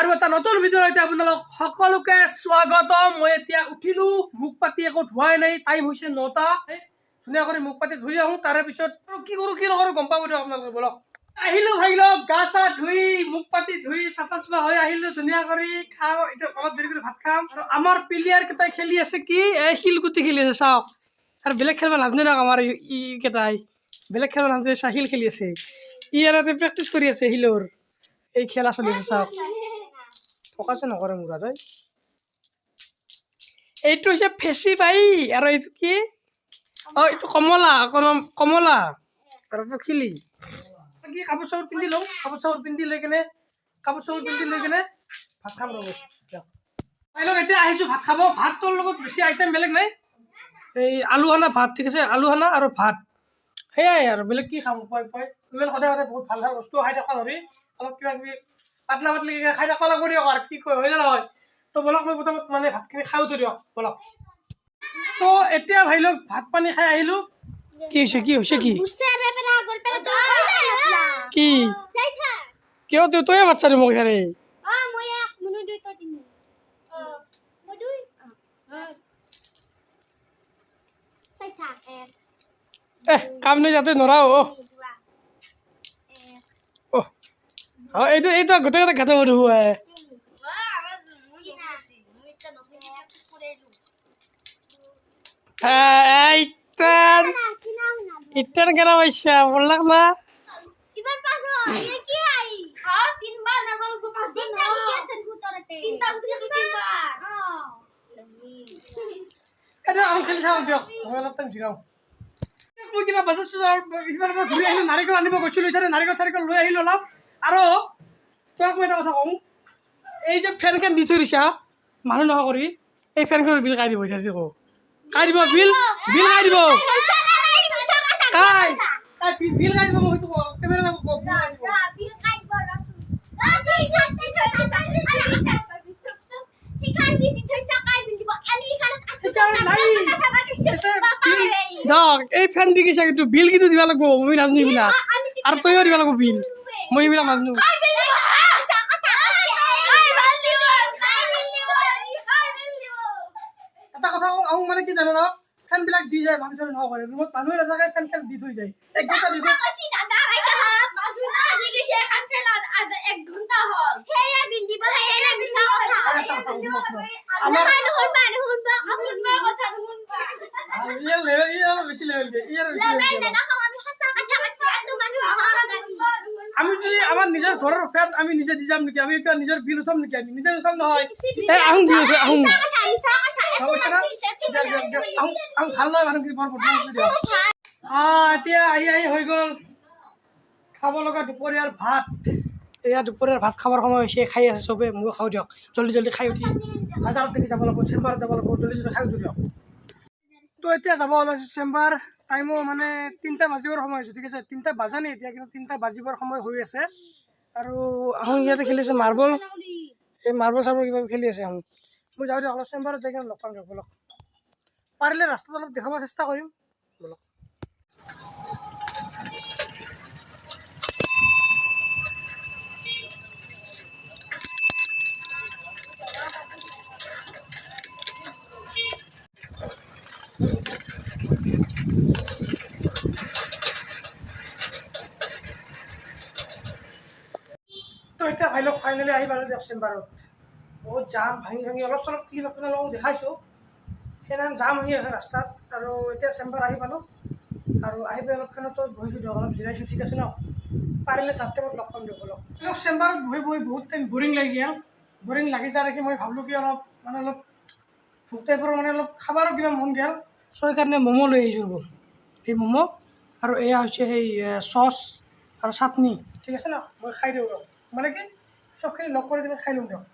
আৰু এটা নতুন ভিডিঅ'তে আপোনালোক সকলোকে স্বাগতম। মই এতিয়া উঠিলো, মুখ পাতি একো ধোৱাই নাই, টাইম হৈছে 9টা। ধুনীয়া কৰি মুখ পাতি ধুই আহোঁ, তাৰে পিছত কি কৰোঁ কি নকৰোঁ গম পাব দিয়ক আপোনালোকে। বলক আহিলো ভাই লগ, গা চা ধুই মুখ পাতি ধুই চাফা চাফা হৈ আহিলো, ধুনীয়া কৰি খাওঁ। এতিয়া অলপ দেৰি কৰি ভাত খাম। আৰু আমাৰ প্লেয়াৰ কেইটাই খেলি আছে কি শিলগুটি খেলি আছে চাওক। আৰু বেলেগ খেলিব নাজানে দিয়ক আমাৰ ই কেইটাই, বেলেগ খেলিব নাজানে, শিল খেলি আছে। ই আৰু প্ৰেক্টিচ কৰি আছে শিলৰ, এই খেলা চলি আছে চাওক। ফকাছে নকৰে মোৰ আৰু এইটো হৈছে ফেচি বাই, আৰু এইটো কি এইটো কমলা কমলা আৰু পখিলি। কি কাপোৰ চাপোৰ পিন্ধি লওঁ, কাপোৰ চাপোৰ পিন্ধি লৈ কেনে ভাত খাম ৰ'ব। এতিয়া আহিছোঁ ভাত খাব। ভাতটোৰ লগত বেছি আইটেম বেলেগ নাই, এই আলু সানা ভাত, ঠিক আছে, আলু সানা আৰু ভাত, সেয়াই আৰু বেলেগ কি খাম। সদায় সদায় বহুত ভাল ভাল বস্তু খাই থকা ধৰি অলপ কিবা কিবি পাতলা পাতলি খাই থাকিব লাগিব দিয়ক। আৰু কি কয় হয় নে নহয়? তো বলক মই প্ৰথমত মানে ভাতখিনি খাওঁতো দিয়ক বলক। তো এতিয়া ভাই লওক ভাত পানী খাই আহিলোঁ। কি হৈছে কি কি কিয় তই বাচ্চা দিব মোক ইয়াৰে কাম নাই যাতে নৰাও। এইটো এইটো গোটেই গোটেই ঘাটে মধু ইটান কেনা পাইছা বললাক না খেলি চাওঁ দিয়ক। মই অলপ টাইম জিৰাওঁ। মই কিবা বাজাৰ চাজাৰ ঘূৰি আহিলোঁ, নাৰিকল আনিব গৈছিলোঁ। এতিয়া নাৰিকল চাৰিকল লৈ আহিলোঁ অলপ। আৰু তোমাক মই এটা কথা কওঁ, এই যে ফেনখন দি থৈ দিছা মানুহ নোহোৱা কৰি, এই ফেনখনৰ বিল কাই দিব বিচাৰিছে কওঁ, কাই দিব বিল বিল কাই দিব বিল কাই দিব মোক সেইটো কওঁ, কেমেৰা দিব এই ফেন দি গৈছা কিন্তু বিল কিন্তু দিব লাগিব। মই নাজানো এইবিলাক, আৰু তইও দিব লাগিব বিল, মই এইবিলাক নাজানো। এটা কথা কওঁ, আহোঁ মানে কি জানো ন, ফেন বিলাক দি যায় মানুহ চানুহ নোহোৱা কৰে, ৰুমত মানুহে নাথাকে ফেন খেন দি থৈ যায়। এক ঘণ্টা দি আমি যদি আমাৰ নিজৰ ঘৰৰ ফেন আমি নিজে দি যাম নেকি? আমি এতিয়া নিজৰ বিল উঠাম নেকি? আমি নিজে উঠাম নহয়। আহোঁ বিল আহোঁ ভাল নহয় মানুহখিনি বৰ বদমাছ আছে দিয়ক। এতিয়া আহি আহি হৈ গ'ল খাব লগা দুপৰীয়াৰ ভাত। এয়া দুপৰীয়াৰ ভাত খাবৰ সময় হৈছে, খাই আছে চবে, ময়ো খাওঁ দিয়ক। জল্দি জল্দি খাই উঠি বাজাৰত দেখি যাব লাগিব, চেম্বাৰত যাব লাগিব, জল্দি জল্দি খাই উঠি দিয়ক। তো এতিয়া যাব ওলাইছোঁ চেম্বাৰ। টাইমো মানে 3টা বাজিবৰ সময় হৈছে, ঠিক আছে, 3টা বাজা নাই এতিয়া, কিন্তু 3টা বাজিবৰ সময় হৈ আছে। আৰু আহোঁ ইয়াতে খেলি আছে মাৰ্বল, এই মাৰ্বল চাৰ্বল কিবা খেলি আছে। আহোঁ মই যাওঁ দিয়ক, অলপ চেম্বাৰত যাই কিনে লগ পাম দিয়ক বলক। পাৰিলে ৰাস্তাত অলপ দেখাব চেষ্টা কৰিম বলক। তো এতিয়া ভাই লওক ফাইনেলি আহি পালোঁ দিয়ক চেম্বাৰত। বহুত জাম ভাঙি ভাঙি অলপ চলপ ক্লিপ আপোনালোকক দেখাইছোঁ, সেইদিনাখন জাম হৈ আছে ৰাস্তাত। আৰু এতিয়া চেম্বাৰ আহি পালোঁ, আৰু আহি পাই অলপ ফেনত বহিছোঁ দিয়ক, অলপ জিৰাইছোঁ, ঠিক আছে ন। পাৰিলে 4 টাইমত লগ পাম দিয়ক অলপ। চেম্বাৰত বহি বহি বহুত টাইম বৰিং লাগি গ'ল। বৰিং লাগি যায় দেখি মই ভাবিলোঁ কি অলপ মানে অলপ ভোক টাইপৰ মানে অলপ খাবাৰো কিবা মন গ'ল। চ' সেইকাৰণে ম'ম' লৈ আহিছোঁ ৰ'ব। সেই ম'ম' আৰু এয়া হৈছে সেই চচ আৰু চাটনি, ঠিক আছে ন। মই খাই দিওঁ ৰ'ব, মানে কি চবখিনি লগ কৰি কিনে খাই লওঁ দিয়ক।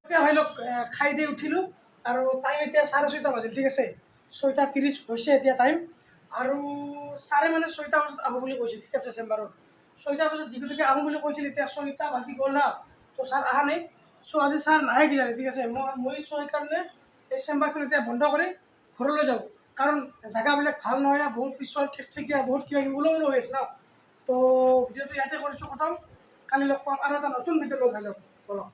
এতিয়া ভাই লওক খাই দি উঠিলোঁ, আৰু টাইম এতিয়া 6:30 বাজিল, ঠিক আছে। 6:30 হৈছে এতিয়া টাইম। আৰু ছাৰে মানে 6টা বজাত আহোঁ বুলি কৈছিল, ঠিক আছে চেম্বাৰত। 6টা বজাত যিগতিকে আহোঁ বুলি কৈছিল, এতিয়া 6টা বাজি গ'ল না, তো ছাৰ অহা নাই। চ' আজি ছাৰ নাহে কিজানি, ঠিক আছে। মই চ' সেইকাৰণে এই চেম্বাৰখন এতিয়া বন্ধ কৰি ঘৰলৈ যাওঁ, কাৰণ জেগাবিলাক ভাল নহয় না, বহুত পিছল ঠেকঠেকীয়া, বহুত কিবা কিবি ওলং ওলং হৈ আছে ন। তো ভিডিঅ'টো ইয়াতে কৰিছোঁ খতম, কালি লগ পাম আৰু এটা নতুন ভিডিঅ' লগ পাই লওক বলক।